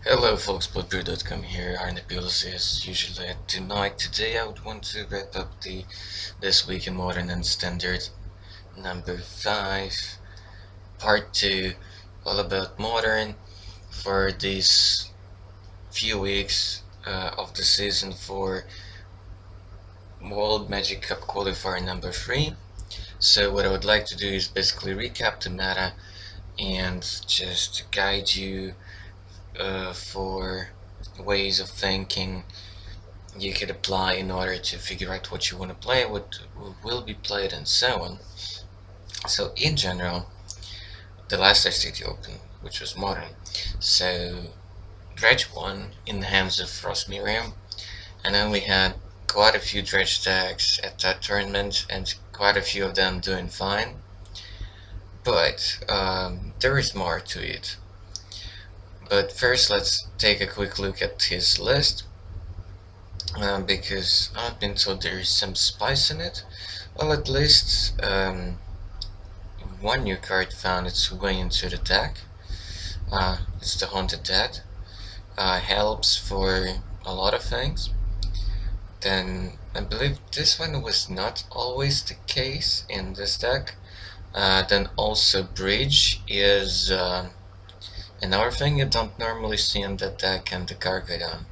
Hello folks, bloodbrew.com here, Arnapilos as usually at tonight. Today I would want to wrap up This Week in Modern and Standard number 5, part 2, all about Modern for these few weeks of the season for World Magic Cup Qualifier number 3. So what I would like to do is basically recap the meta and just guide you for ways of thinking you could apply in order to figure out what you want to play, what will be played, and so on. So in general, the last SCG Open, which was modern, so Dredge won in the hands of Frost Miriam, and then we had quite a few Dredge decks at that tournament, and quite a few of them doing fine. But there is more to it. But first, let's take a quick look at his list, because I've been told there is some spice in it. Well, at least one new card found its way into the deck. It's the Haunted Dead. Helps for a lot of things. Then I believe this one was not always the case in this deck. Then also Bridge is another thing you don't normally see in that deck, and the Gargadon.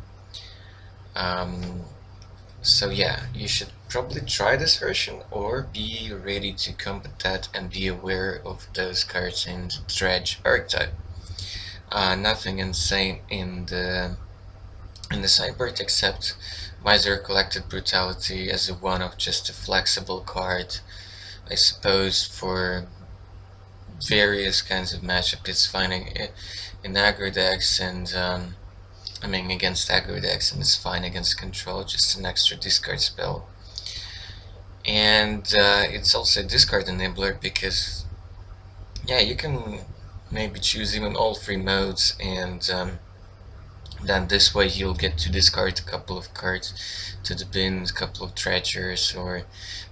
So yeah, you should probably try this version or be ready to combat that and be aware of those cards in the Dredge archetype. Nothing insane in the sideboard except Miser Collected Brutality as a one-off, just a flexible card, I suppose, for various kinds of matchup. It's fine in aggro decks and against aggro decks, and it's fine against control, just an extra discard spell. And it's also a discard enabler because, yeah, you can maybe choose even all 3 modes, and then this way you'll get to discard a couple of cards to the bin, a couple of treasures or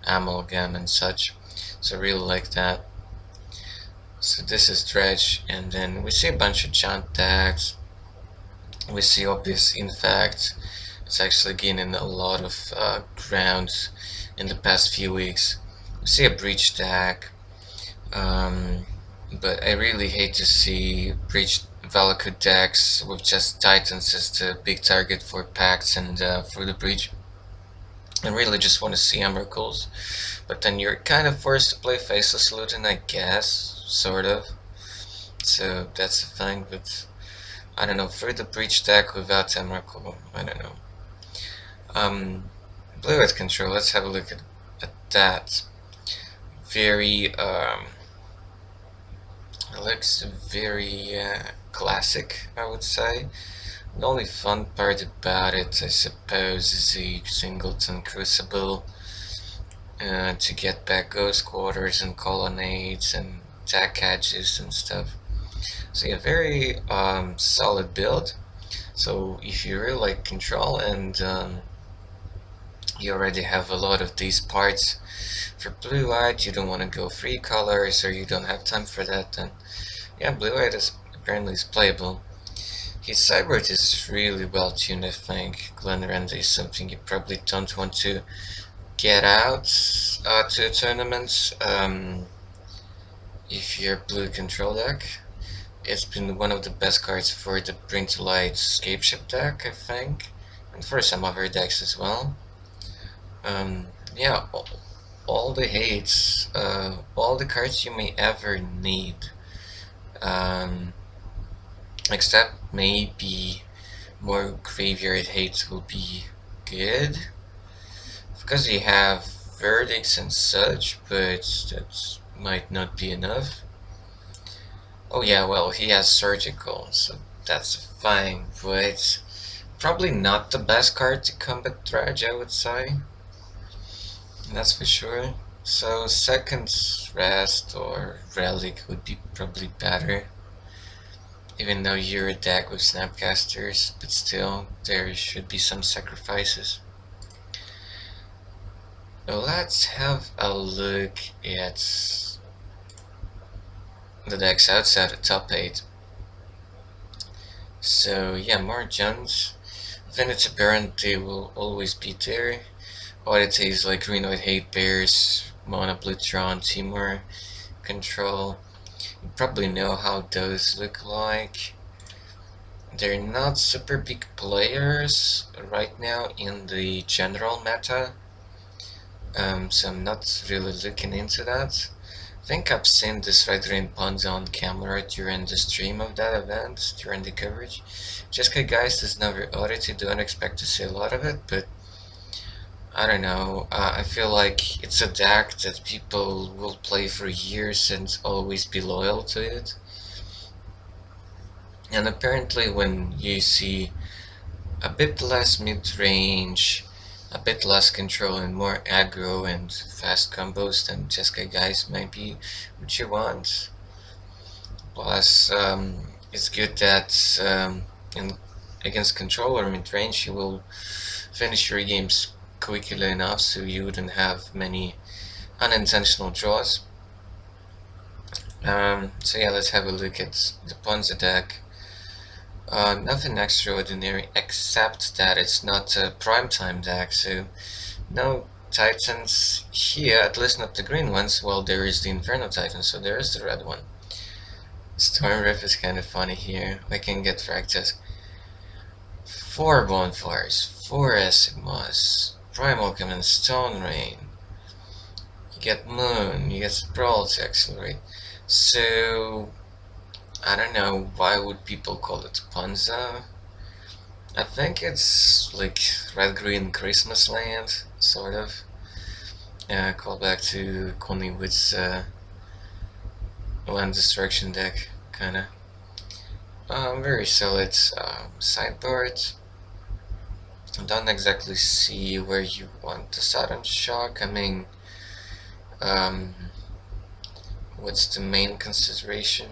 amalgam and such. So I really like that. So this is Dredge, and then we see a bunch of chant decks. We see Obvious Infect. It's actually gaining a lot of ground in the past few weeks. We see a Breach deck, but I really hate to see Breach Valakut decks with just Titans as the big target for packs and for the Breach. I really just want to see Emeralds, but then you're kind of forced to play Faceless Looting, I guess, sort of. So that's the thing, but I don't know, for the Breach deck without Emrakul, I don't know. Blue-White Control, let's have a look at that. Very, looks very classic, I would say. The only fun part about it, I suppose, is the Singleton Crucible to get back Ghost Quarters and Colonnades and attack catches and stuff. So yeah, very solid build. So if you really like control and you already have a lot of these parts for blue-white, you don't want to go 3 colors or you don't have time for that, then yeah, blue-white is apparently playable. His sideboard is really well tuned, I think. Glenrenda is something you probably don't want to get out to a tournament if you're blue control deck. It's been one of the best cards for the Bring to Light Scapeship deck, I think, and for some other decks as well. Yeah, all the hates, all the cards you may ever need, except maybe more graveyard hates will be good, because you have verdicts and such, but that might not be enough. Oh yeah, well, he has surgical, so that's fine, but probably not the best card to combat Dredge, I would say. That's for sure. So second Rest or Relic would be probably better. Even though you're a deck with Snapcasters, but still, there should be some sacrifices. Let's have a look at the decks outside the top 8. So yeah, more gens. Then it's apparent they will always be there. Oddities like Green-White Hate Bears, Mono Blutron, Timor, Control. You probably know how those look like. They're not super big players right now in the general meta, so I'm not really looking into that. I think I've seen this Red Green Ponza on camera during the stream of that event, during the coverage. Jessica Geist is never oddity, don't expect to see a lot of it, but I don't know, I feel like it's a deck that people will play for years and always be loyal to it. And apparently when you see a bit less mid-range, a bit less control and more aggro and fast combos, then Jessica Geist might be what you want. Plus, it's good that against control or mid-range you will finish your games quickly enough so you wouldn't have many unintentional draws. So yeah, let's have a look at the Ponza deck. Nothing extraordinary except that it's not a primetime deck, so no Titans here, at least not the green ones. Well, there is the Inferno Titan, so there is the red one. Storm Rift is kind of funny here. We can get fractals. 4 Bonfires, 4 Sigmas, Primal Command, Stone Rain. You get Moon, you get Sprawl to accelerate. So I don't know, why would people call it Ponza? I think it's like red-green Christmas land, sort of. Call back to Connie Wood's land destruction deck, kinda. Very solid sideboard. I don't exactly see where you want the sudden shock. I mean, what's the main consideration?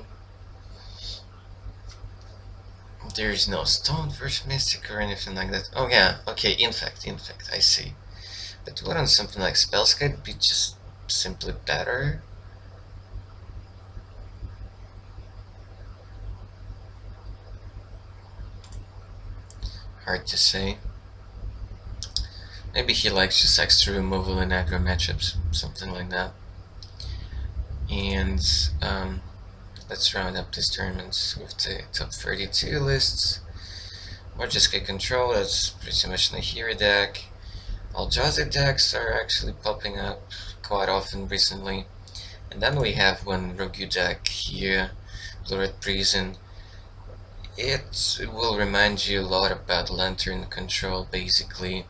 There's no Stone First Mystic or anything like that. Oh yeah, okay, Infect, I see. But wouldn't something like Spellskite be just simply better? Hard to say. Maybe he likes just extra removal in aggro matchups, something like that. And let's round up this tournament with the top 32 lists. More just get control, that's pretty much the hero deck. Aljazi decks are actually popping up quite often recently. And then we have one Rogue deck here, Blue Red Prison. It will remind you a lot about Lantern control, basically.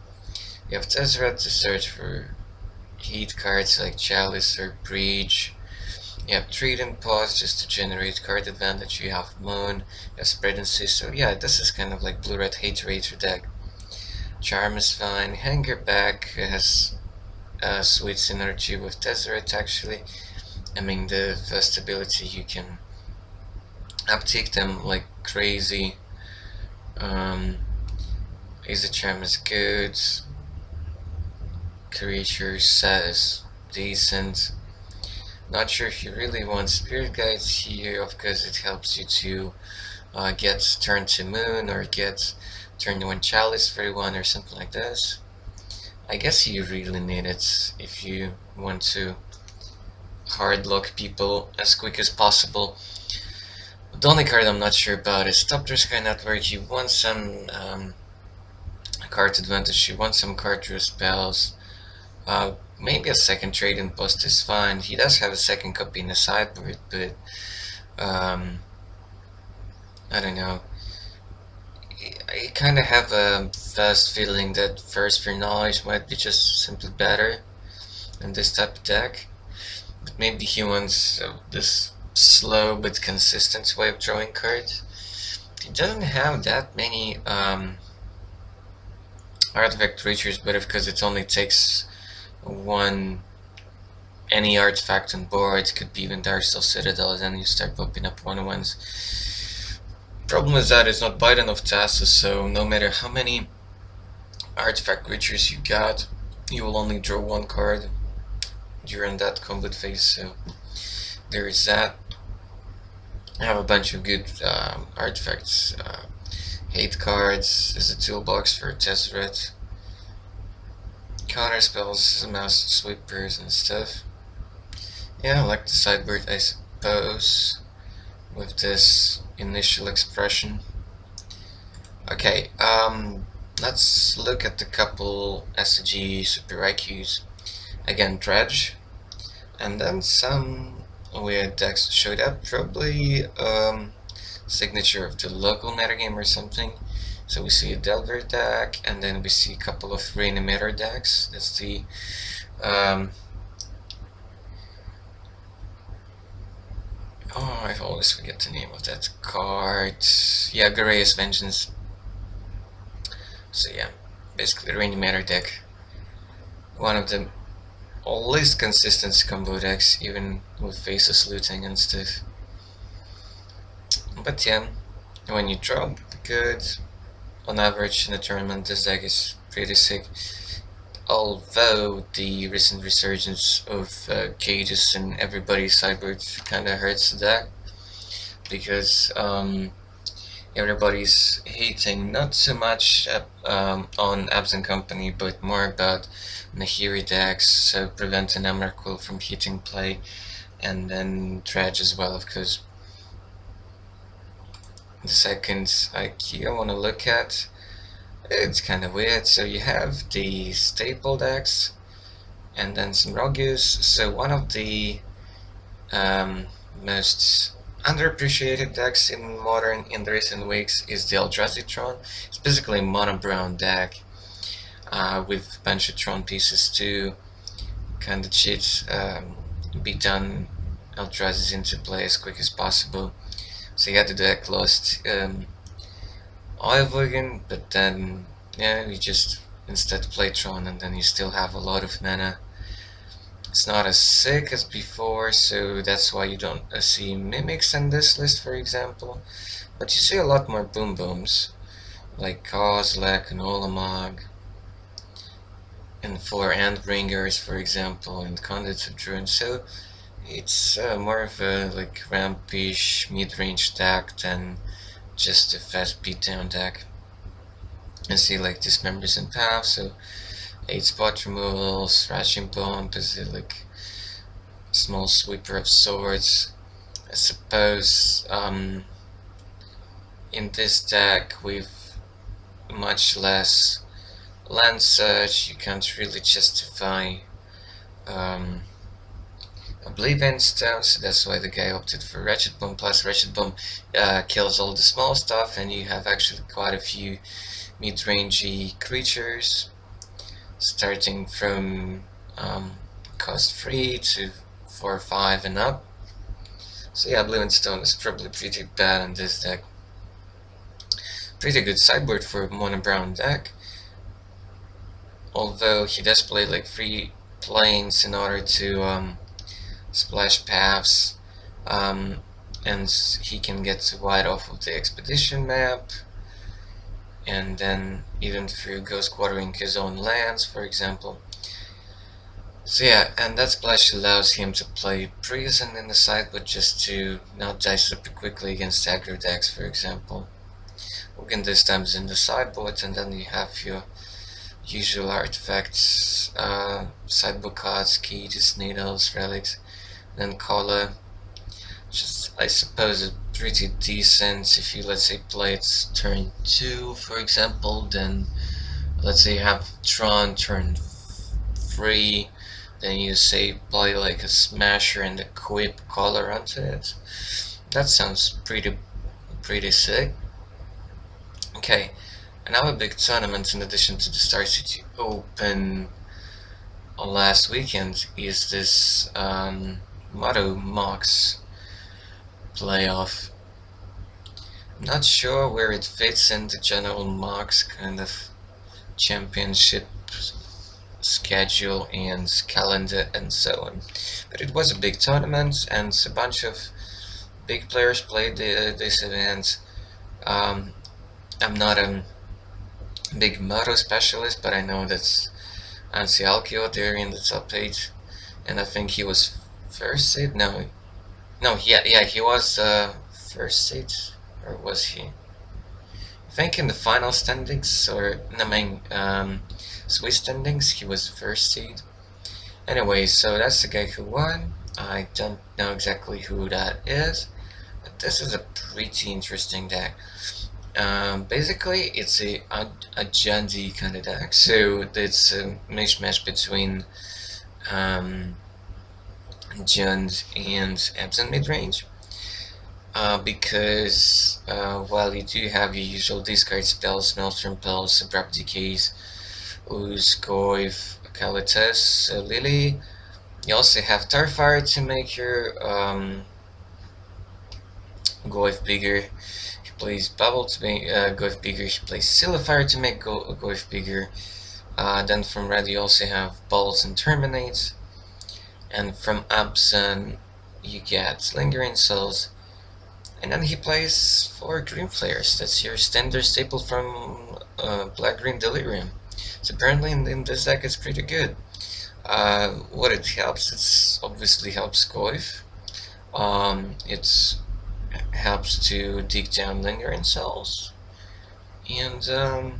You have Tezzeret to search for heat cards like Chalice or Breach. You have Trident Pause just to generate card advantage. You have Moon, you have Spread and See. So yeah, this is kind of like Blue-Red Hate Rater deck. Charm is fine. Hanger Back has sweet synergy with Tezzeret actually. I mean, the first ability you can uptake them like crazy. Easy Charm is good. Creature says decent. Not sure if you really want Spirit Guides here, of course it helps you to get turn to Moon or get turn 1 Chalice for 1 or something like this. I guess you really need it if you want to hard lock people as quick as possible. The only card I'm not sure about is Top Sky Network. You want some card advantage, you want some card draw spells. Maybe a second trade in post is fine. He does have a second copy in the sideboard, but I don't know. I kind of have a fast feeling that First for Knowledge might be just simply better in this type of deck. But maybe he wants this slow but consistent way of drawing cards. He doesn't have that many artifact creatures, but because it only takes any artifact on board, could be even Darksteel Citadel, then you start popping up 1/1s. Problem is that it's not bite enough Tassus, so no matter how many artifact creatures you got, you will only draw 1 card during that combat phase, so there is that. I have a bunch of good artifacts Hate cards is a toolbox for Tezzeret. Counter spells, mouse sweepers and stuff. Yeah, I like the sideboard, I suppose, with this initial expression. Okay, let's look at the couple SCG Super IQs. Again, Dredge, and then some weird decks showed up, probably signature of the local metagame or something. So we see a Delver deck, and then we see a couple of Reanimator decks. That's the oh, I always forget the name of that card. Yeah, Garaeus Vengeance. So yeah, basically Reanimator deck. One of the least consistent combo decks, even with Faceless Looting and stuff. But yeah, when you draw good, on average in the tournament, this deck is pretty sick. Although the recent resurgence of cages in everybody's sideboard kinda hurts the deck, because everybody's hating not so much on Abs and Company, but more about Nahiri decks, so prevent an Emrakul from hitting play, and then Dredge as well, of course. The second IQ I want to look at, it's kind of weird. So you have the staple decks, and then some Rogus. So one of the most underappreciated decks in Modern in the recent weeks is the Eldrazi Tron. It's basically a mono brown deck with a bunch of Tron pieces to kind of cheat, beat down Eldrazi's into play as quick as possible. So you had the deck lost Oilvogen, but then yeah, you just instead play Tron, and then you still have a lot of mana. It's not as sick as before, so that's why you don't see Mimics in this list, for example. But you see a lot more Boom Booms, like Kozlek and Olamog, and 4 Endbringers, for example, and Conduits of Druin. So it's more of a like rampish mid-range deck than just a fast beatdown deck. I see like Dismembers and Path, so 8 spot removals, Thrashing Bomb is like a small sweeper of swords. I suppose in this deck with much less land search, you can't really justify Oblivion Stone, so that's why the guy opted for Wretched Bomb. Plus Wretched Bomb kills all the small stuff, and you have actually quite a few mid-rangey creatures, starting from cost 3 to 4 or 5 and up. So yeah, Oblivion Stone is probably pretty bad in this deck. Pretty good sideboard for a mono brown deck, although he does play like 3 planes in order to splash paths, and he can get wide off of the expedition map, and then even through ghost quartering his own lands, for example. So yeah, and that splash allows him to play Prison in the sideboard just to not die super quickly against aggro decks, for example. Again, this time is in the sideboard, and then you have your usual artifacts, sideboard cards, keys, needles, relics, then color. Just, I suppose, it's pretty decent if you, let's say, play it turn 2, for example. Then let's say you have Tron turn 3, then you say play like a Smasher and equip color onto it. That sounds pretty sick. Okay, another big tournament in addition to the SCG Open last weekend is this Mocs playoff. I'm not sure where it fits in the general Mocs kind of championship schedule and calendar and so on, but it was a big tournament, and a bunch of big players played this event. I'm not a big Moto specialist, but I know that's Ansi Alkio there in the top 8, and I think he was first seed. No, yeah, he was first seed, or was he? I think in the final standings, or in the main Swiss standings, he was first seed. Anyway, so that's the guy who won. I don't know exactly who that is, but this is a pretty interesting deck. Basically, it's a Jandy kind of deck, so it's a mishmash between Jund and Absent mid-range. Because while you do have your usual discard spells, Maelstrom Pulse, Abrupt Decays, Ooze, Goyf, Kalitas, Lily, you also have Starfire to make your Goyf bigger. He plays Bubble to make Goyf bigger. He plays Silifire to make Goyf bigger. Then from red you also have Bolts and Terminates. And from Absent you get Lingering Souls. And then he plays 4 green players. That's your standard staple from Black-Green Delirium. So apparently in this deck it's pretty good. What it helps, it's obviously helps Goyf. It helps to dig down Lingering Cells. And yeah,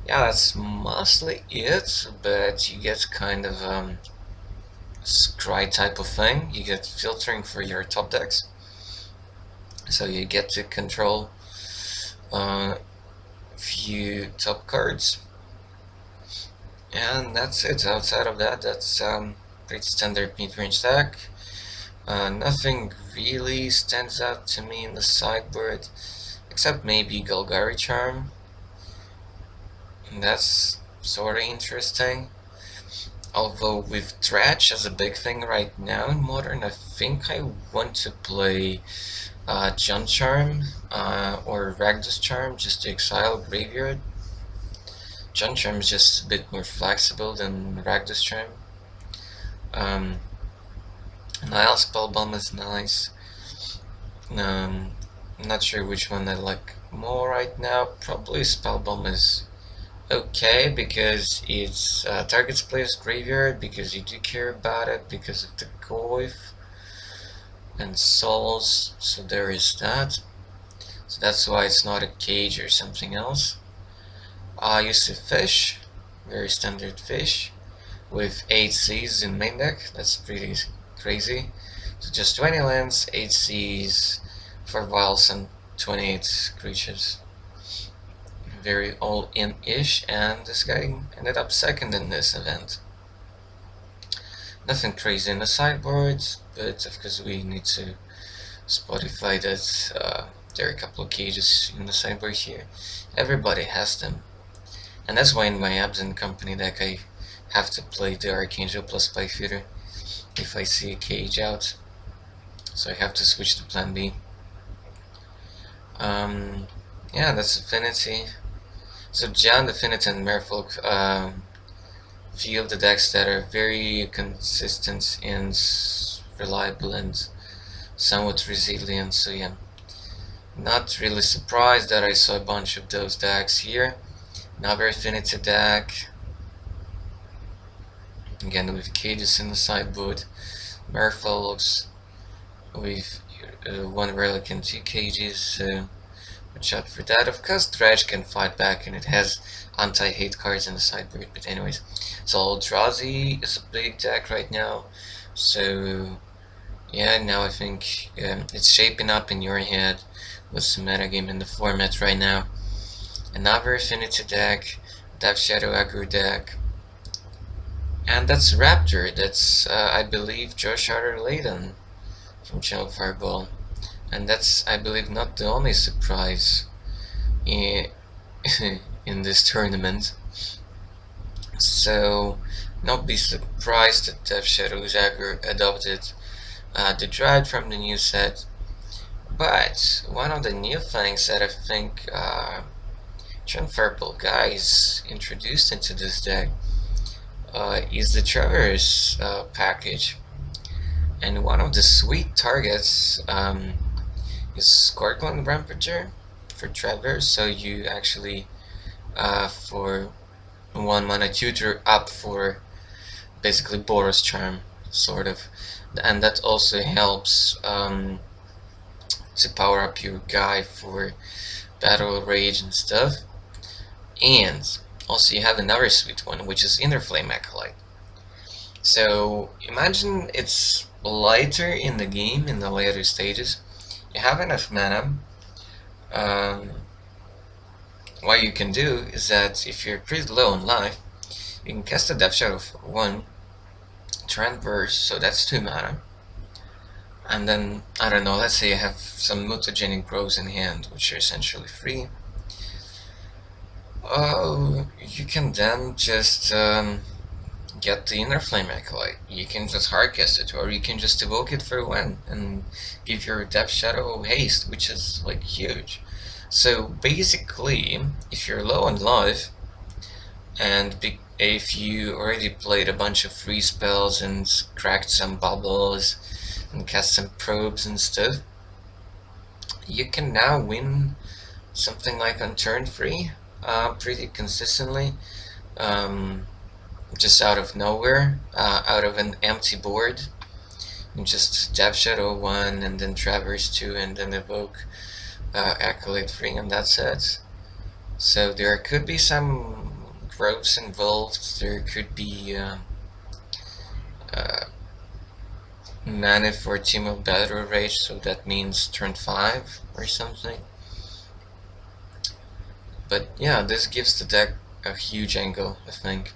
that's mostly it, but you get kind of scry type of thing. You get filtering for your top decks. So you get to control few top cards. And that's it. Outside of that, that's pretty standard mid-range deck. Nothing really stands out to me in the sideboard, except maybe Golgari Charm. And that's sort of interesting. Although with Dredge as a big thing right now in Modern, I think I want to play Jund Charm or Rakdos Charm just to exile Graveyard. Jund Charm is just a bit more flexible than Rakdos Charm. Nile Spellbomb is nice. I'm not sure which one I like more right now. Probably Spellbomb is okay because it targets player's graveyard, because you do care about it, because of the Goyf and Souls, so there is that. So that's why it's not a cage or something else. You see Fish, very standard Fish, with 8 Cs in main deck. That's pretty crazy. So just 20 lands, 8 Cs, 4 vials and 28 creatures. Very all-in-ish, and this guy ended up second in this event. Nothing crazy in the sideboard, but of course we need to Spotify that there are a couple of cages in the sideboard here. Everybody has them. And that's why in my Absent Company deck I have to play the Archangel plus Spyfeeder if I see a cage out. So I have to switch to plan B. Yeah, that's Affinity. So Jund, Affinity, and Merfolk, few of the decks that are very consistent and reliable and somewhat resilient. So yeah, not really surprised that I saw a bunch of those decks here. Another Affinity deck, again with cages in the sideboard, Merfolks with 1 relic and 2 cages, so watch out for that. Of course Dredge can fight back and it has anti-hate cards in the sideboard, but anyways. So Eldrazi is a big deck right now, so yeah, now I think it's shaping up in your head what's the metagame in the format right now. Another Affinity deck, Death Shadow aggro deck, and that's Raptor. That's I believe Josh Layden from Channel Fireball, and that's I believe not the only surprise in this tournament. So not be surprised that Death Shadow's aggro adopted the Dread from the new set. But one of the new things that I think Channel Fireball guys introduced into this deck is the Traverse package. And one of the sweet targets is Scorpion Rampager for Traverse. So you actually for 1 mana tutor up for basically Boros Charm, sort of, and that also helps to power up your guy for Battle Rage and stuff. And also you have another sweet one, which is Inner Flame Acolyte. So imagine it's lighter in the game in the later stages. You have enough mana. What you can do is that if you're pretty low on life, you can cast a Death Shadow for 1, Transverse, so that's 2 mana. And then, I don't know, let's say you have some mutagenic growths in hand, which are essentially free. You can then just get the Inner Flame Acolyte. You can just hardcast it, or you can just evoke it for 1 and give your Death Shadow haste, which is like huge. So basically, if you're low on life, and if you already played a bunch of free spells and cracked some bubbles and cast some probes and stuff, you can now win something like on turn 3 pretty consistently, just out of nowhere, out of an empty board. And just Death Shadow 1 and then Traverse 2 and then evoke Acolyte 3, and that's it. So there could be some growths involved, there could be mana for Team of Battle Rage, so that means turn 5 or something. But yeah, this gives the deck a huge angle, I think.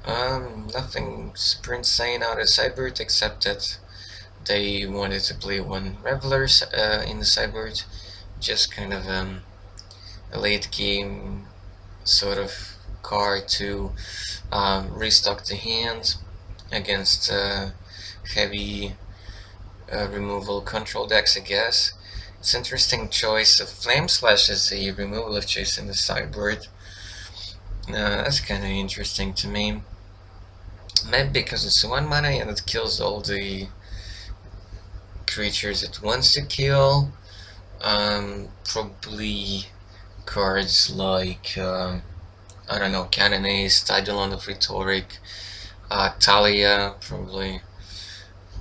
Nothing super insane out of sideboard, except that they wanted to play 1 Reveler in the sideboard, just kind of a late game sort of card to restock the hand against heavy removal control decks, I guess. It's an interesting choice of Flame Slash as a removal of choice in the sideboard. That's kind of interesting to me. Maybe because it's 1 mana and it kills all the creatures it wants to kill. Probably cards like, I don't know, Canonese, Eidolon of Rhetoric, Talia, probably.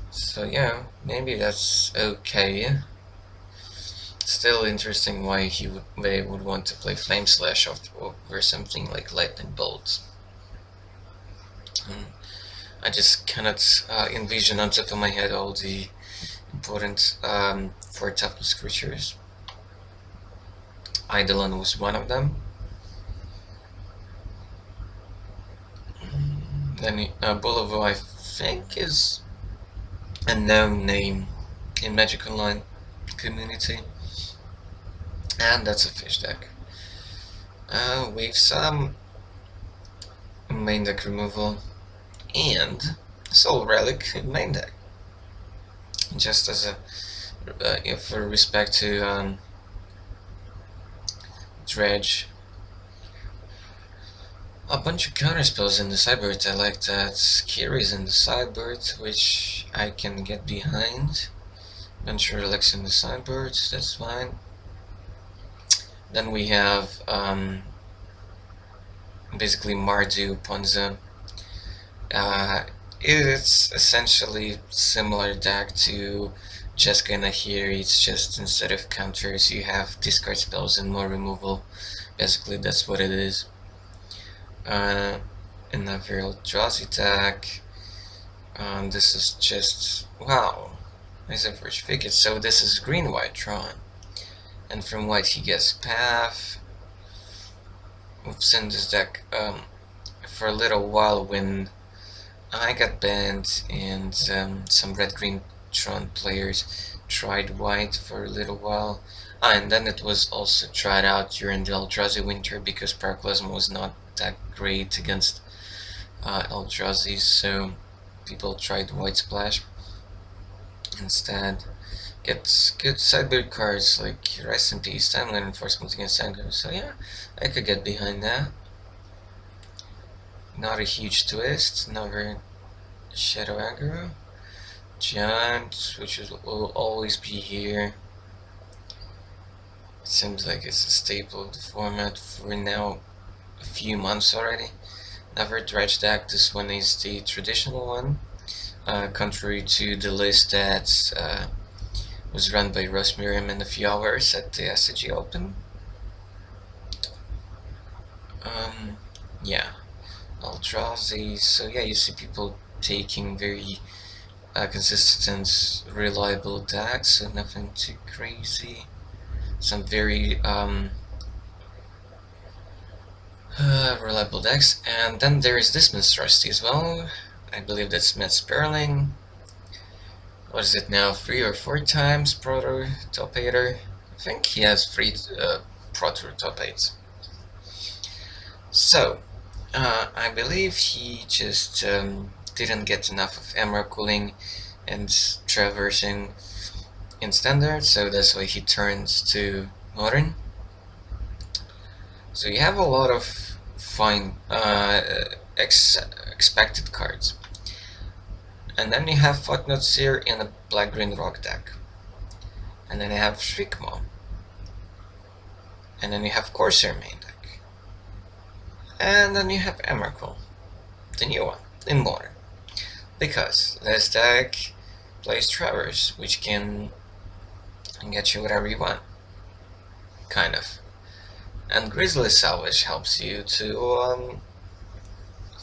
So yeah, maybe that's okay. Still interesting why they would want to play Flame Slash over something like Lightning Bolt. I just cannot envision on top of my head all the important 4 toughness creatures. Eidolon was one of them. Then Bolivo, I think, is a known name in Magic Online community. And that's a fish deck. With some main deck removal and Soul Relic in main deck. Just as a for respect to Dredge. A bunch of counter spells in the sideboard. I like that. Kiri's in the sideboard, which I can get behind. Bunch of relics in the sideboard, that's fine. Then we have basically Mardu Ponza. It's essentially similar deck to Jessica and Ahiri. It's just instead of counters you have discard spells and more removal. Basically that's what it is. Another Eldrazi deck. This is just, wow, nice and first figure. So this is green-white Tron. And from white he gets Path. We've seen this deck for a little while when I got banned and some red-green Tron players tried white for a little while. And then it was also tried out during the Eldrazi winter because Paraclasm was not that great against Eldrazi, so people tried White Splash instead. Gets good sideboard cards like Rest in Peace, Timeline Enforcement against Aggro, so yeah, I could get behind that. Not a huge twist, another Shadow Aggro. Giant, which will always be here. It seems like it's a staple of the format for now a few months already. Another Dredge deck, this one is the traditional one, contrary to the list that was run by Ross Miriam in a few hours at the SCG Open. Yeah, I'll draw these. So yeah, you see people taking very consistent, reliable decks, so nothing too crazy. Some very reliable decks. And then there is this monstrosity as well. I believe that's Matt Sperling. What is it now? 3 or 4 times Proto top 8er? I think he has 3 Proto top 8s. So, I believe he just didn't get enough of emerald cooling and traversing in standard, so that's why he turns to modern. So you have a lot of fine expected cards. And then you have Footnotes here in a black-green rock deck. And then you have Shriekmaw. And then you have Corsair main deck. And then you have Emrakul, the new one, in modern. Because this deck plays Traverse, which can get you whatever you want. Kind of. And Grizzly Salvage helps you to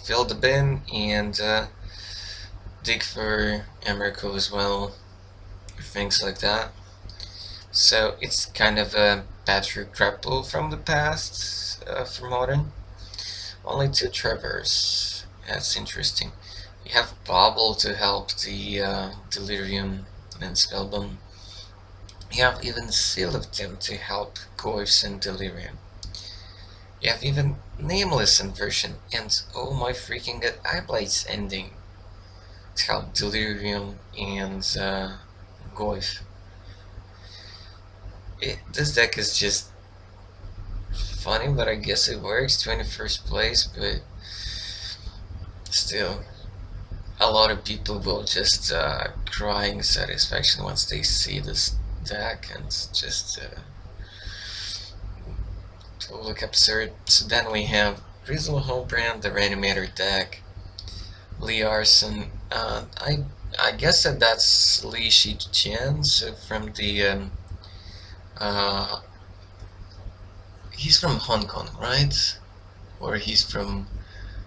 fill the bin and dig for Emrakul as well, things like that. So it's kind of a battery grapple from the past for modern. Only 2 Traverse. That's interesting. You have Bobble to help the Delirium and Spellbomb. You have even Seal of Them to help Goyfs and Delirium. You have even Nameless inversion, and oh my freaking god, Eyeblades ending to help Delirium and Goyf. This deck is just funny, but I guess it works. 21st place, but still, a lot of people will just cry in satisfaction once they see this deck, and just look absurd. So then we have Grizzle Homebrand, the Reanimator deck, Lee Arson. I guess that's Li Shijian, so from the he's from Hong Kong, right? Or he's from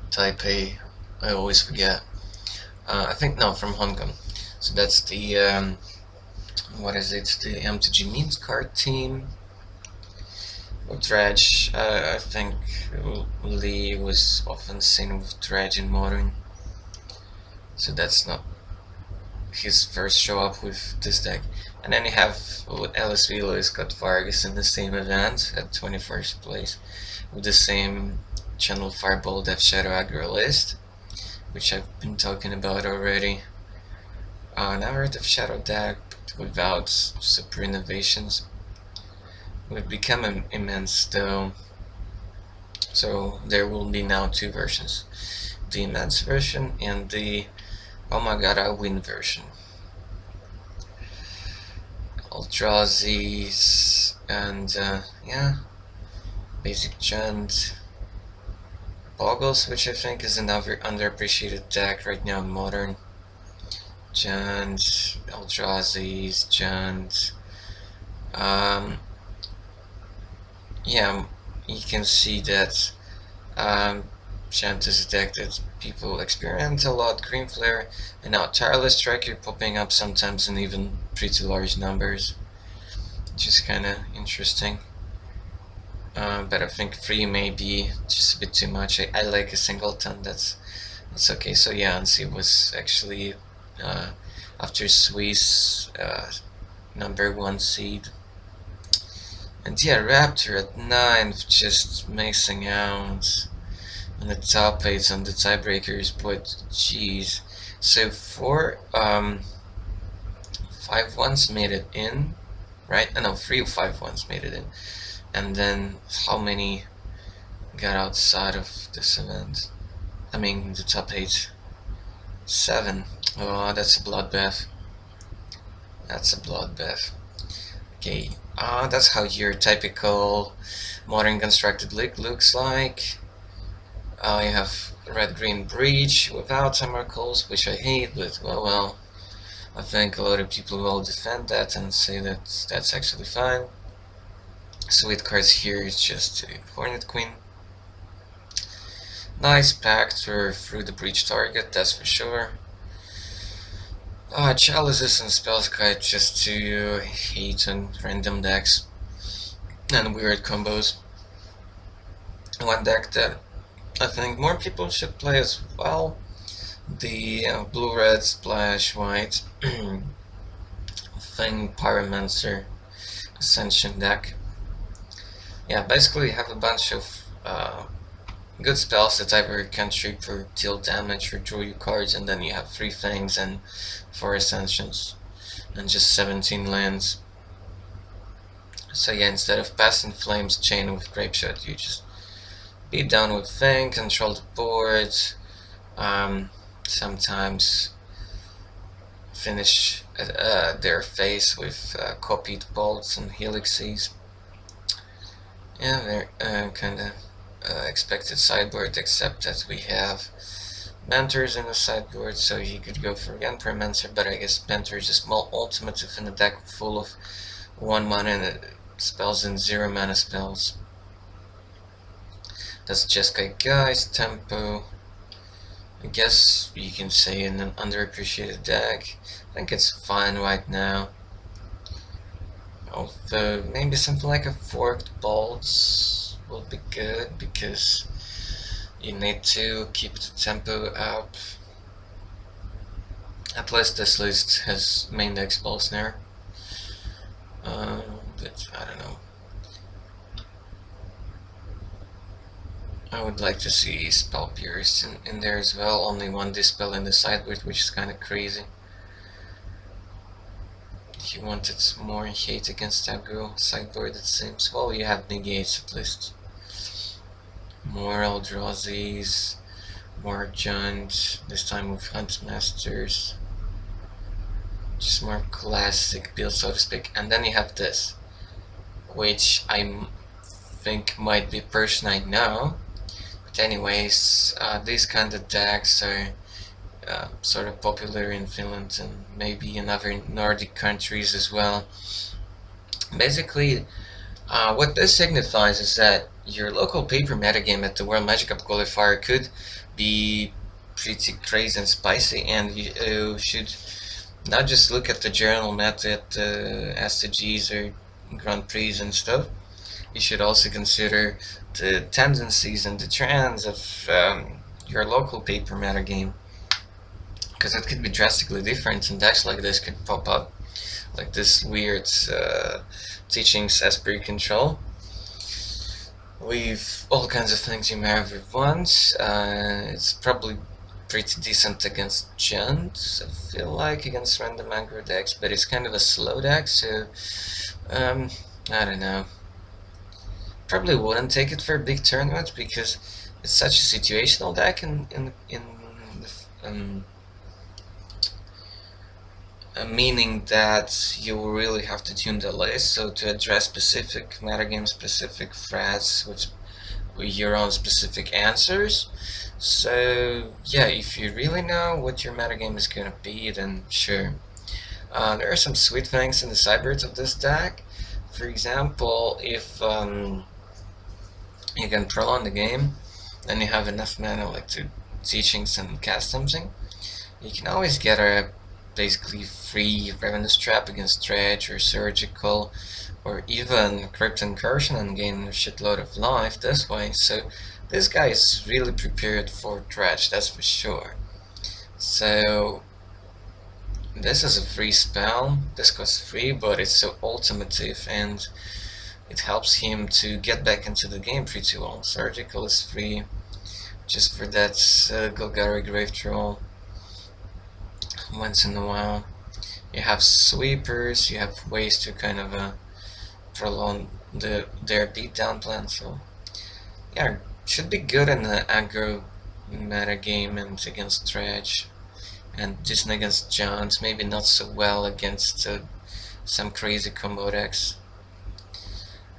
Taipei, I always forget. I think, no, from Hong Kong. So that's the, what is it, the MtG memes card team. With Dredge, I think Lee was often seen with Dredge in Modern. So that's not his first show up with this deck. And then you have with LSV Scott Vargas in the same event at 21st place with the same Channel Fireball Death Shadow aggro list, which I've been talking about already. Now Death Shadow deck without super innovations would become immense though. So there will be now 2 versions, the immense version and the oh my god I win version. I'll draw these, and yeah, basic Giant Boggles, which I think is another underappreciated deck right now in Modern. Giant, I'll draw these, Giant. Yeah, you can see that Giant is a deck that people experiment a lot. Green Flare, and now Tireless Striker popping up sometimes in even pretty large numbers, which is kinda interesting. But I think 3 may be just a bit too much. I like a singleton, that's okay. So yeah, Ansi was actually after Swiss #1 seed. And yeah, Raptor at 9th, just missing out on the top 8 on the tiebreakers, but jeez. So 4 5-1s made it in, right? No, 3 5-1s made it in. And then how many got outside of this event? I mean, the top 8. 7. Oh, that's a bloodbath. That's a bloodbath. Okay, that's how your typical Modern constructed league looks like. You have Red-Green Breach without Emeralds, which I hate, but well. I think a lot of people will defend that and say that that's actually fine. Sweet cards here is just a Hornet Queen. Nice Pactor through the breach target, that's for sure. Chalices and Spells Guide just to hate on random decks and weird combos. One deck that I think more people should play as well, the blue-red splash white thing Pyromancer Ascension deck. Yeah, basically you have a bunch of good spells that either cantrip or deal damage or draw you cards, and then you have 3 things and 4 ascensions and just 17 lands. So yeah, instead of Past in Flames chain with Grapeshot, you just beat down with Thing, control the board, sometimes finish their face with copied bolts and helixes. Yeah, they're kinda expected sideboard, except that we have Mentors in the sideboard, so he could go for again Pyromancer, but I guess Mentor is a small ultimative in a deck full of 1 mana spells and 0 mana spells. That's Jeskai Guys, Tempo. I guess you can say an underappreciated deck. I think it's fine right now. Although maybe something like a Forked Bolts will be good, because you need to keep the tempo up. At least this list has main deck Spell Snare. But I don't know. I would like to see Spell Pierce in there as well. Only 1 Dispel in the sideboard, which is kind of crazy. He wanted more hate against aggro sideboard, it seems. Well, you have negates at least. More Eldrazi's, more Giant, this time with Huntmasters. Just more classic build, so to speak. And then you have this, which I think might be a person I know. But anyways, these kind of decks are sort of popular in Finland and maybe in other Nordic countries as well. Basically, what this signifies is that your local paper metagame at the World Magic Cup qualifier could be pretty crazy and spicy, and you should not just look at the general meta at the SCGs or Grand Prix and stuff. You should also consider the tendencies and the trends of your local paper metagame, because it could be drastically different, and decks like this could pop up, like this weird Teachings Esprit Control with all kinds of things you may ever want. It's probably pretty decent against Giants, I feel like, against random aggro decks, but it's kind of a slow deck, so I don't know. Probably wouldn't take it for a big tournament, because it's such a situational deck meaning that you will really have to tune the list, so to address specific metagame specific threats with your own specific answers. So yeah, if you really know what your metagame is gonna be, then sure. There are some sweet things in the sideboards of this deck. For example, if you can prolong the game and you have enough mana like to Teachings and cast something, you can always get a basically free Ravenous Trap against Dredge or Surgical, or even Crypt Incursion, and gain a shitload of life this way. So this guy is really prepared for Dredge, that's for sure. So this is a free spell. This costs 3, but it's so ultimative and it helps him to get back into the game pretty well. Surgical is free, just for that Golgari Grave Troll once in a while. You have sweepers, you have ways to kind of prolong their beatdown plan, so yeah, should be good in the aggro metagame and against Dredge, and just against Giants, maybe not so well against some crazy combo decks.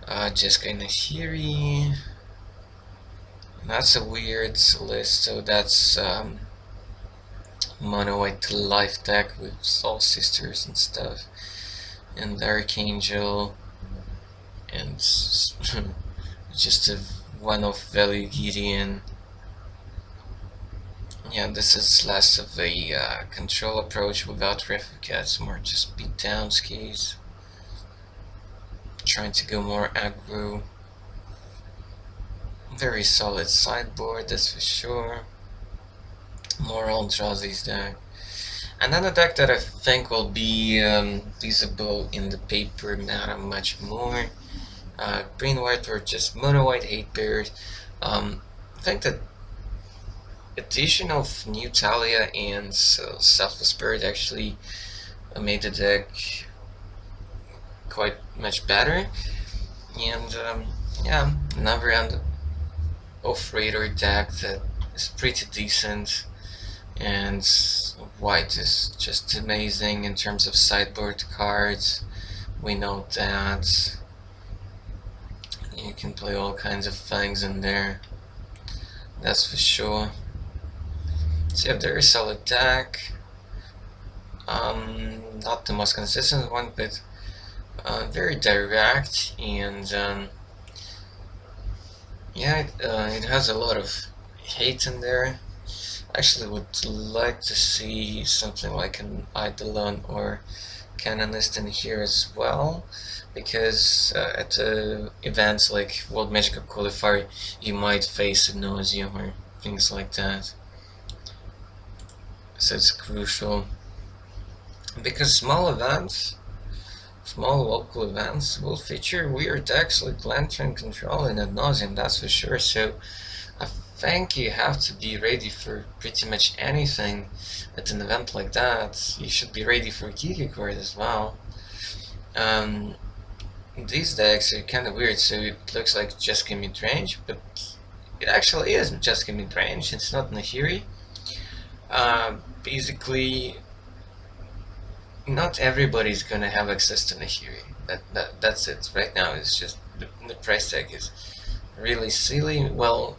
Jeskai Nahiri, that's a weird list, so that's mono white life deck with Soul Sisters and stuff, and Archangel, and just a one-off value Gideon. Yeah, this is less of a control approach without refugees, more just beat down skis. Trying to go more aggro. Very solid sideboard, that's for sure. More Eldrazi's deck. Another deck that I think will be visible in the paper meta much more. Green white or just mono white 8 pairs. I think that addition of new Talia and Selfless Spirit actually made the deck quite much better. And yeah, another end of radar deck that is pretty decent. And white is just amazing in terms of sideboard cards. We know that you can play all kinds of things in there, that's for sure. So yeah, very solid deck. Not the most consistent one, but very direct, and yeah, it has a lot of hate in there. Actually would like to see something like an Eidolon or Canonist in here as well, because at events like World Magic Cup Qualifier you might face a nausea or things like that. So it's crucial, because small local events will feature weird decks like Lantern Control and Ad Nauseam, that's for sure. So I think you have to be ready for pretty much anything at an event like that. You should be ready for Kiki Card as well. These decks are kind of weird, so it looks like Jeskai mid-range, but it actually isn't Jeskai mid-range, it's not Nahiri. Basically, not everybody's gonna have access to Nahiri. That's it. Right now, it's just the price tag is really silly. Well,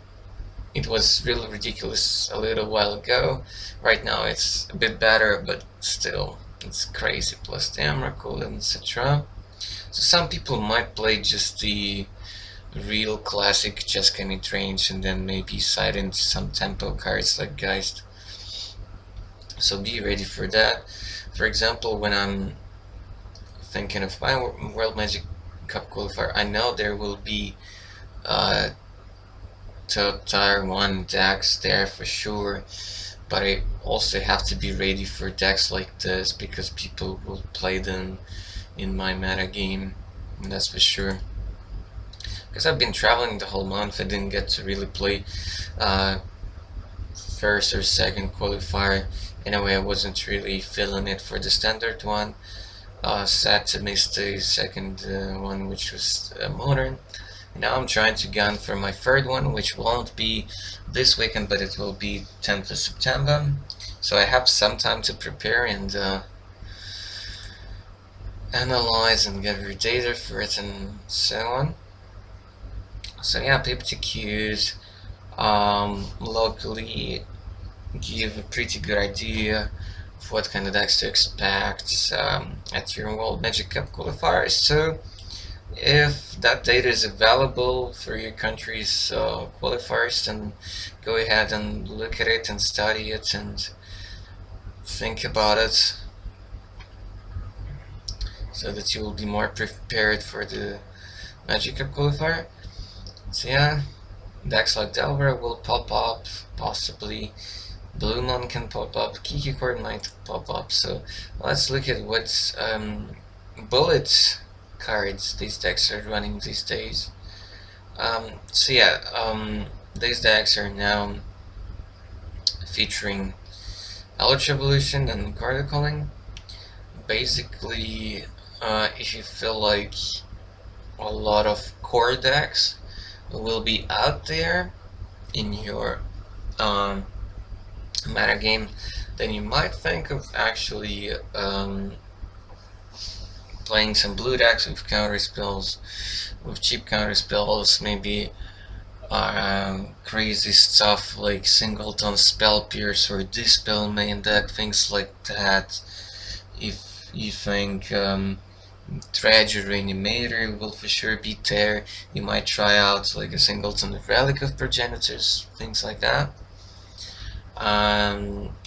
it was really ridiculous a little while ago. Right now, it's a bit better, but still, it's crazy. Plus the Emrakul and etc. So some people might play just the real classic Jeskai mid-range and then maybe side into some tempo cards like Geist. So be ready for that. For example, when I'm thinking of my World Magic Cup Qualifier, I know there will be top tier 1 decks there for sure, but I also have to be ready for decks like this because people will play them in my meta game, and that's for sure. Because I've been traveling the whole month, I didn't get to really play first or second qualifier. Anyway, I wasn't really feeling it for the standard one. Sad to miss the second one, which was modern. Now I'm trying to gun for my third one, which won't be this weekend, but it will be 10th of September. So I have some time to prepare and analyze and gather data for it and so on. So yeah, MtGs locally give a pretty good idea of what kind of decks to expect at your World Magic Cup qualifiers. So if that data is available for your country's qualifiers, then go ahead and look at it and study it and think about it, so that you will be more prepared for the Magic Cup qualifier. So yeah, decks like Delver will pop up, possibly Blue Mon can pop up, Kiki Card might pop up. So let's look at what bullet cards these decks are running these days. So yeah, these decks are now featuring Eldritch Evolution and Card Calling. Basically, if you feel like a lot of core decks will be out there in your metagame, then you might think of actually playing some blue decks with counter spells, with cheap counter spells, maybe crazy stuff like singleton spell pierce or dispel main deck, things like that. If you think Dredge or Reanimator will for sure be there, you might try out like a singleton Relic of Progenitors, things like that.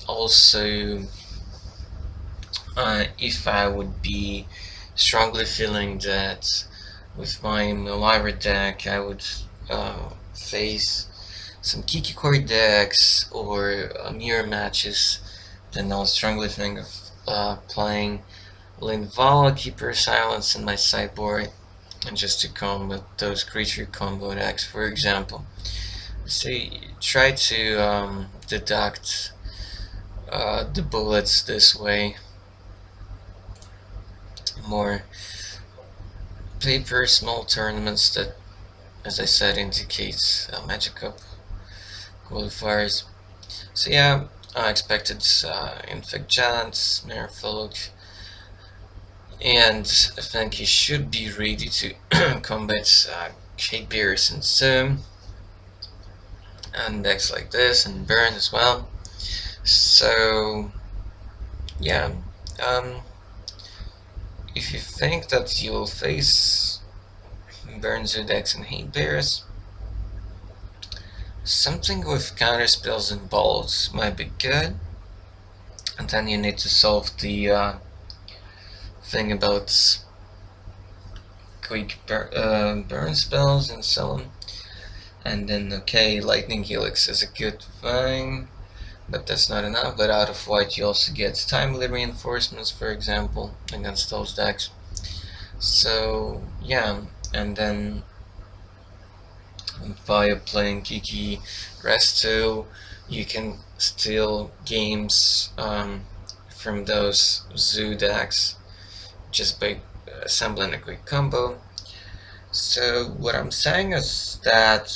Also, if I would be strongly feeling that with my Melira deck I would face some Kiki core decks or mirror matches, then I'll strongly think of playing Linvala, Keeper Silence in my sideboard, and just to combat those creature combo decks. For example, say try to deduct the bullets this way. More paper, small tournaments that, as I said, indicates Magic Cup qualifiers. So yeah, I expected Infect Giants, Merfolk, and I think he should be ready to combat Cape Bears and Sim, and decks like this, and Burn as well. So yeah, if you think that you'll face Burn Zodex and Hate Bears, something with counter spells and bolts might be good, and then you need to solve the thing about quick burn spells and so on. And then okay, Lightning Helix is a good thing, but that's not enough. But out of white you also get timely reinforcements, for example, against those decks. So yeah, and then via playing Kiki Resto you can steal games from those Zoo decks just by assembling a quick combo. So what I'm saying is that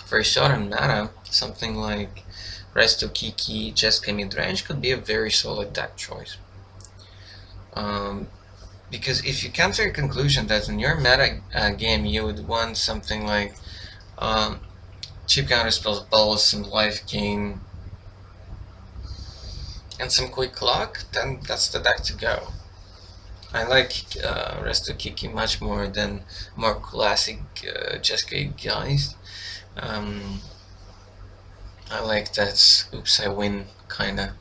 for short on mana, something like Resto Kiki, Jessica Midrange could be a very solid deck choice. Because if you come to a conclusion that in your meta game you would want something like cheap counterspells, balls, some life gain, and some quick luck, then that's the deck to go. I like Resto Kiki much more than more classic Jessica guys. I like that oops I win kinda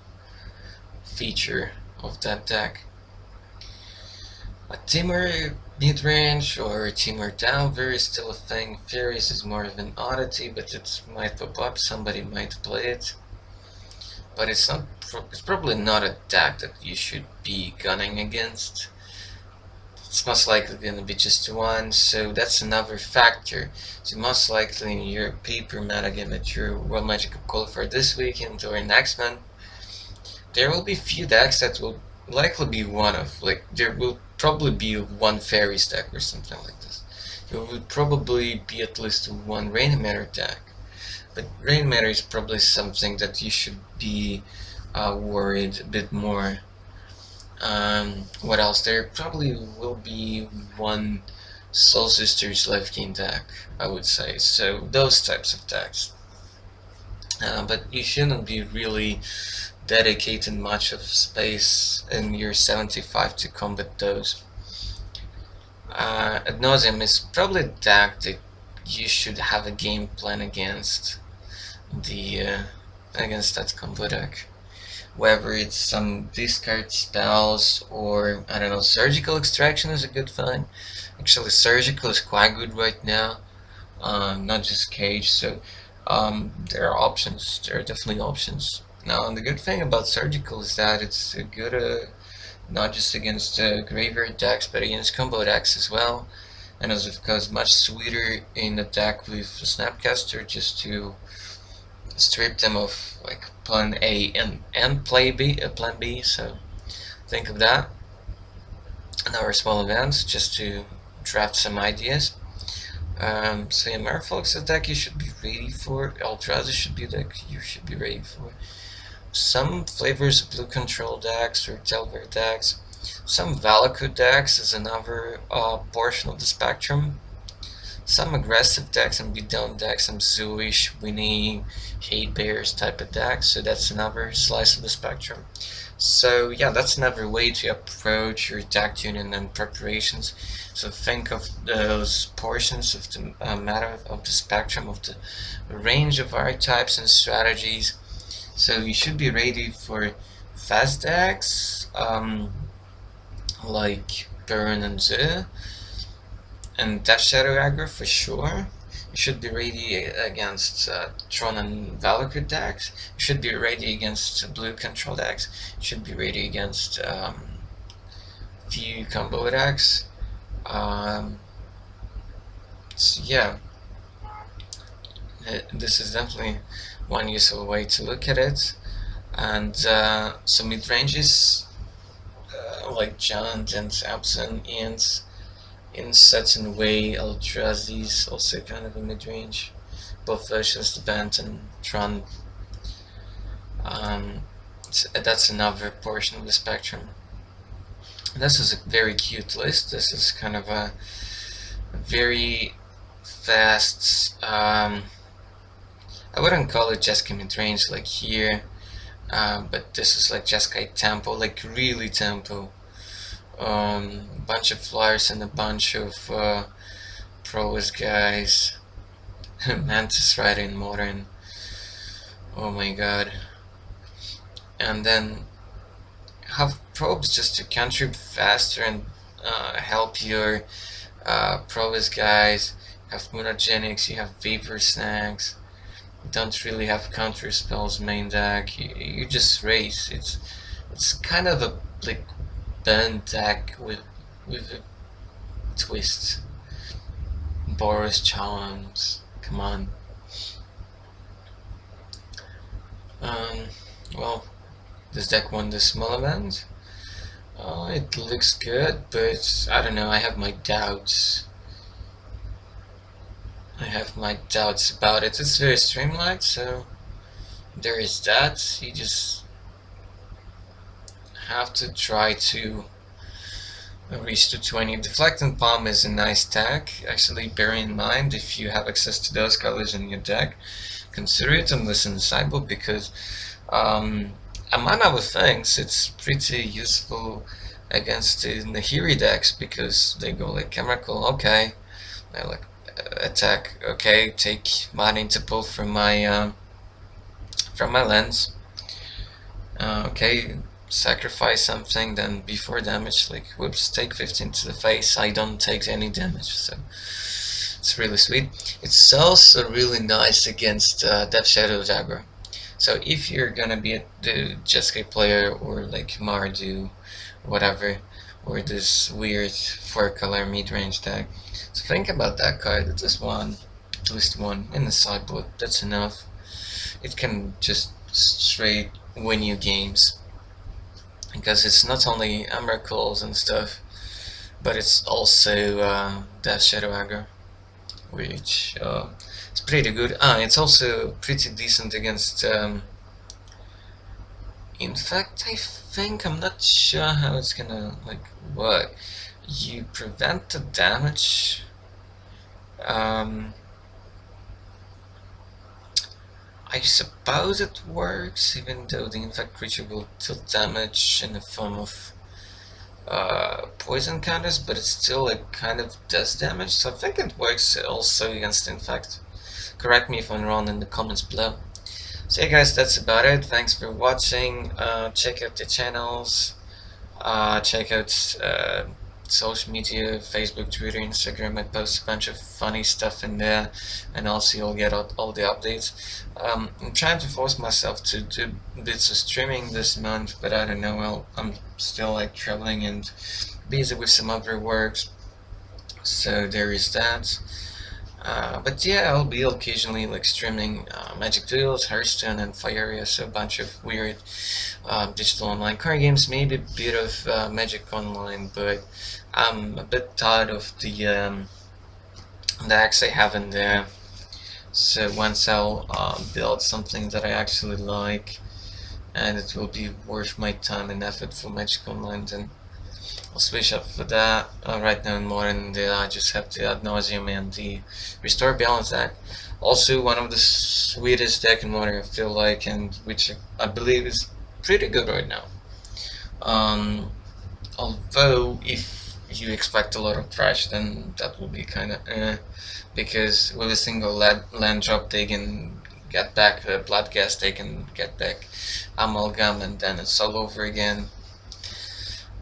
feature of that deck. A Timur mid-range or Timur Downver is still a thing. Fairies is more of an oddity, but it might pop up, somebody might play it. But it's probably not a deck that you should be gunning against. It's most likely gonna be just one, so that's another factor. So most likely in your paper metagame at your World Magic Cup qualifier this weekend or next month, there will be few decks that will likely be one of, like, there will probably be one Fairies deck or something like this. There would probably be at least one Rainmatter deck. But Rainmatter is probably something that you should be worried a bit more. What else? There probably will be one Soul Sisters life gain deck, I would say. So those types of decks. But you shouldn't be really dedicating much of space in your 75 to combat those. Ad nauseam is probably a deck that you should have a game plan against against that combo deck. Whether it's some discard spells or, I don't know, Surgical Extraction is a good thing. Actually, Surgical is quite good right now, not just Cage, so there are options, there are definitely options. Now, and the good thing about Surgical is that it's a good, not just against graveyard decks, but against combo decks as well. And as of course, much sweeter in a deck with a Snapcaster, just to strip them of like plan A and play B, plan B. So think of that in our small events, just to draft some ideas. So yeah, Merfolk's a deck you should be ready for. Eldrazi should be a deck you should be ready for. Some flavors of blue control decks or Delver decks. Some Valakut decks is another portion of the spectrum. some aggressive decks, some beatdown decks, some Zooish, Winnie, Hate Bears type of decks. So that's another slice of the spectrum. So yeah, that's another way to approach your deck tuning and preparations. So think of those portions of the matter of the spectrum of the range of archetypes and strategies. So you should be ready for fast decks like Burn and Zoo, and Death Shadow aggro for sure. You should be ready against Tron and Valkyrie decks. You should be ready against blue control decks. You should be ready against few combo decks. So yeah, this is definitely one useful way to look at it. And some mid ranges like Giant and Absent Ants. In such a way, Eldrazi is also kind of a mid-range. Both versions, the Band and Tron. That's another portion of the spectrum. This is a very cute list. This is kind of a very fast, I wouldn't call it Jeskai mid-range like here, but this is like Jeskai tempo, like really tempo. Bunch of flyers and a bunch of pros guys. Mantis Rider in modern. Oh my god. And then have probes just to contribute faster and help your pros guys. Have Mutagenics, you have Vapor Snacks. You don't really have counter spells main deck. You just race. It's kind of a like burn deck with a twist. Boros Charms, come on. Well, this deck won the small event. It looks good, but I don't know, I have my doubts. About it. It's very streamlined, so there is that. You just have to try to reach to 20. Deflecting Palm is a nice tag. Actually, bear in mind, if you have access to those colors in your deck, consider it and listen to sideboard, because among other things, it's pretty useful against the Nahiri decks, because they go like Chemical, okay, they like attack, okay, take money to pull from my lens, okay, sacrifice something, then before damage, like whoops, take 15 to the face, I don't take any damage, so it's really sweet. It's also really nice against Death Shadow aggro. So if you're gonna be the Jeskai player, or like Mardu, whatever, or this weird 4-color mid-range deck, so think about that card. It's just one, at least one in the sideboard, that's enough. It can just straight win you games, because it's not only Emeralds and stuff, but it's also Death Shadow aggro, which is pretty good. It's also pretty decent against in fact, I think, I'm not sure how it's gonna like work. You prevent the damage. I suppose it works, even though the infect creature will tilt damage in the form of poison counters, but it still like kind of does damage, so I think it works also against infect. Correct me if I'm wrong in the comments below. So yeah guys, that's about it. Thanks for watching. Check out the channels, check out social media, Facebook, Twitter, Instagram. I post a bunch of funny stuff in there, and also you'll get all the updates. I'm trying to force myself to do bits of streaming this month, but I don't know, well, I'm still like traveling and busy with some other works, so there is that. But yeah, I'll be occasionally like streaming Magic Duels, Hearthstone, and Fire, so a bunch of weird digital online card games, maybe a bit of Magic Online, but I'm a bit tired of the decks I have in there. So once I'll build something that I actually like, and it will be worth my time and effort for Magic Online, then I'll switch up for that. Right now in modern, I just have the ad nauseam and the restore balance deck. Also, one of the sweetest deck in modern, I feel like, and which I believe is pretty good right now. Although, if you expect a lot of trash, then that will be kind of because with a single land drop they can get back Bloodghast, they can get back Amalgam, and then it's all over again.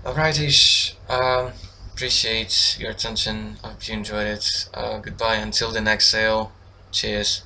Alrightish, appreciate your attention. I hope you enjoyed it. Goodbye until the next sale. Cheers.